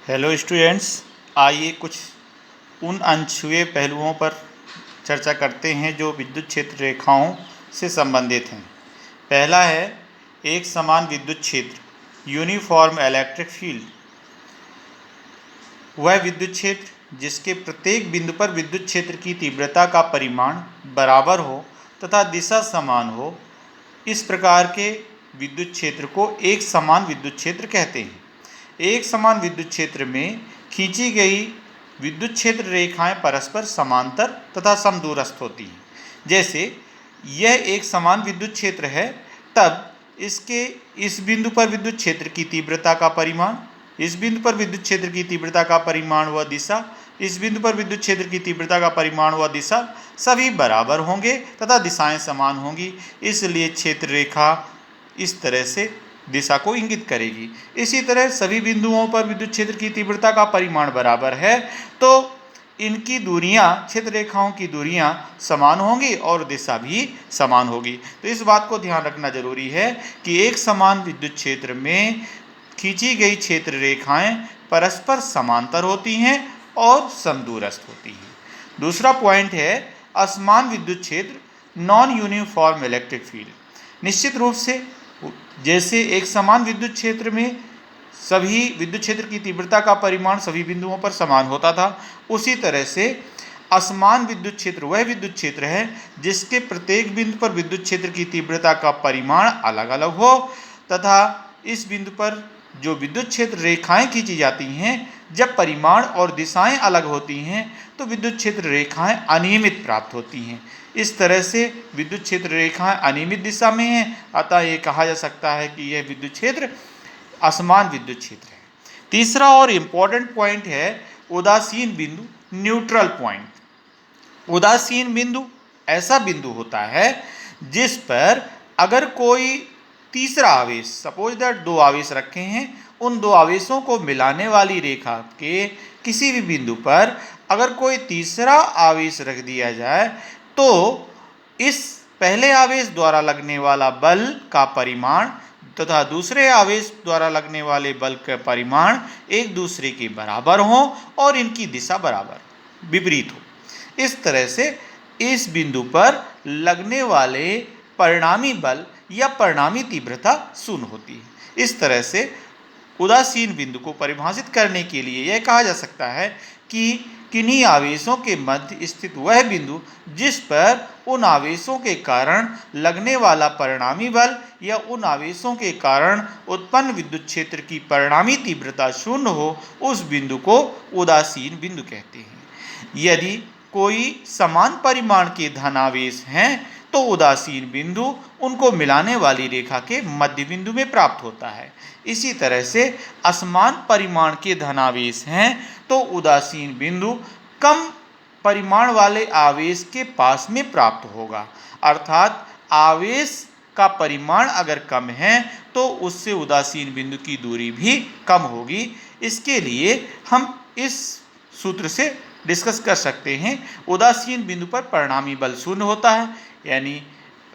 Hello students, आइए कुछ उन अनछुए पहलुओं पर चर्चा करते हैं जो विद्युत क्षेत्र रेखाओं से संबंधित हैं। पहला है एक समान विद्युत क्षेत्र, यूनिफॉर्म इलेक्ट्रिक फील्ड। वह विद्युत क्षेत्र जिसके प्रत्येक बिंदु पर विद्युत क्षेत्र की तीव्रता का परिमाण बराबर हो तथा दिशा समान हो, इस प्रकार के विद्युत क्षेत्र को एक समान विद्युत क्षेत्र कहते हैं। एक समान विद्युत क्षेत्र में खींची गई विद्युत क्षेत्र रेखाएं परस्पर समांतर तथा समदूरस्थ होती हैं। जैसे यह एक समान विद्युत क्षेत्र है, तब इसके इस बिंदु पर विद्युत क्षेत्र की तीव्रता का परिमाण, इस बिंदु पर विद्युत क्षेत्र की तीव्रता का परिमाण व दिशा, इस बिंदु पर विद्युत क्षेत्र की तीव्रता का परिमाण व दिशा सभी बराबर होंगे तथा दिशाएं समान होंगी। इसलिए क्षेत्र रेखा इस तरह से दिशा को इंगित करेगी। इसी तरह सभी बिंदुओं पर विद्युत क्षेत्र की तीव्रता का परिमाण बराबर है तो इनकी दूरियां, क्षेत्र रेखाओं की दूरियां समान होंगी और दिशा भी समान होगी। तो इस बात को ध्यान रखना जरूरी है कि एक समान विद्युत क्षेत्र में खींची गई क्षेत्र रेखाएं परस्पर समांतर होती हैं और समदूरस्थ होती हैं। दूसरा पॉइंट है असमान विद्युत क्षेत्र, नॉन यूनिफॉर्म इलेक्ट्रिक फील्ड। निश्चित रूप से जैसे एक समान विद्युत क्षेत्र में सभी विद्युत क्षेत्र की तीव्रता का परिमाण सभी बिंदुओं पर समान होता था, उसी तरह से असमान विद्युत क्षेत्र वह विद्युत क्षेत्र है जिसके प्रत्येक बिंदु पर विद्युत क्षेत्र की तीव्रता का परिमाण अलग अलग हो तथा इस बिंदु पर जो विद्युत क्षेत्र रेखाएं खींची जाती हैं, जब परिमाण और दिशाएं अलग होती हैं तो विद्युत क्षेत्र रेखाएं अनियमित प्राप्त होती हैं। इस तरह से विद्युत क्षेत्र रेखाएं अनियमित दिशा में हैं, अतः ये कहा जा सकता है कि यह विद्युत क्षेत्र असमान विद्युत क्षेत्र है। तीसरा और इम्पॉर्टेंट पॉइंट है उदासीन बिंदु, न्यूट्रल पॉइंट। उदासीन बिंदु ऐसा बिंदु होता है जिस पर अगर कोई तीसरा आवेश, सपोज दैट दो आवेश रखे हैं, उन दो आवेशों को मिलाने वाली रेखा के किसी भी बिंदु पर अगर कोई तीसरा आवेश रख दिया जाए तो इस पहले आवेश द्वारा लगने वाला बल का परिमाण तथा दूसरे आवेश द्वारा लगने वाले बल का परिमाण एक दूसरे के बराबर हो और इनकी दिशा बराबर विपरीत हो। इस तरह से इस बिंदु पर लगने वाले परिणामी बल या परिणामी तीव्रता शून्य होती है। इस तरह से उदासीन बिंदु को परिभाषित करने के लिए यह कहा जा सकता है कि किन्हीं आवेशों के मध्य स्थित वह बिंदु जिस पर उन आवेशों के कारण लगने वाला परिणामी बल या उन आवेशों के कारण उत्पन्न विद्युत क्षेत्र की परिणामी तीव्रता शून्य हो, उस बिंदु को उदासीन बिंदु कहते हैं। यदि कोई समान परिमाण के धनावेश हैं तो उदासीन बिंदु उनको मिलाने वाली रेखा के मध्य बिंदु में प्राप्त होता है। इसी तरह से असमान परिमाण के धनावेश हैं तो उदासीन बिंदु कम परिमाण वाले आवेश के पास में प्राप्त होगा। अर्थात आवेश का परिमाण अगर कम है तो उससे उदासीन बिंदु की दूरी भी कम होगी। इसके लिए हम इस सूत्र से डिस्कस कर सकते हैं। उदासीन बिंदु पर परिणामी बल शून्य होता है, यानी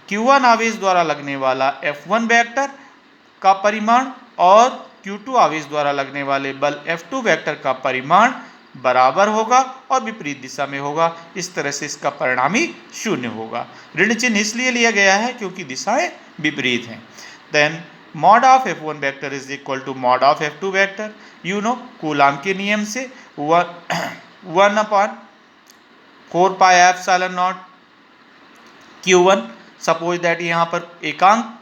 Q1 आवेश द्वारा लगने वाला F1 वेक्टर का परिमाण और Q2 आवेश द्वारा लगने वाले बल F2 वेक्टर का परिमाण बराबर होगा और विपरीत दिशा में होगा। इस तरह से इसका परिणामी शून्य होगा। ऋण चिन्ह इसलिए लिया गया है क्योंकि दिशाएं विपरीत हैं। Then mod of F1 vector is equal to mod of F2 vector. You know Coulomb के नियम से 1/4 pi epsilon naught Q1, suppose that यहाँ पर एकांक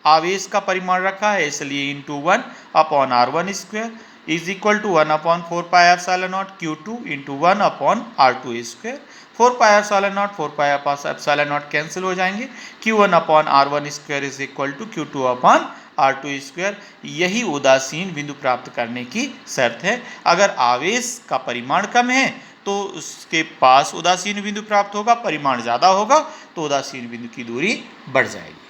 आवेश का परिमाण रखा है इसलिए into 1/R1 square is equal to 1/4 pi epsilon naught Q2 into 1/R2 square. 4 pi epsilon naught 4 pi epsilon naught cancel हो जाएंगे। Q1/R1 square is equal to Q2/R2 square. यही उदासीन बिंदु प्राप्त करने की शर्त है। अगर आवेश का परिमाण कम है तो उसके पास उदासीन बिंदु प्राप्त होगा, परिमाण ज़्यादा होगा तो उदासीन बिंदु की दूरी बढ़ जाएगी।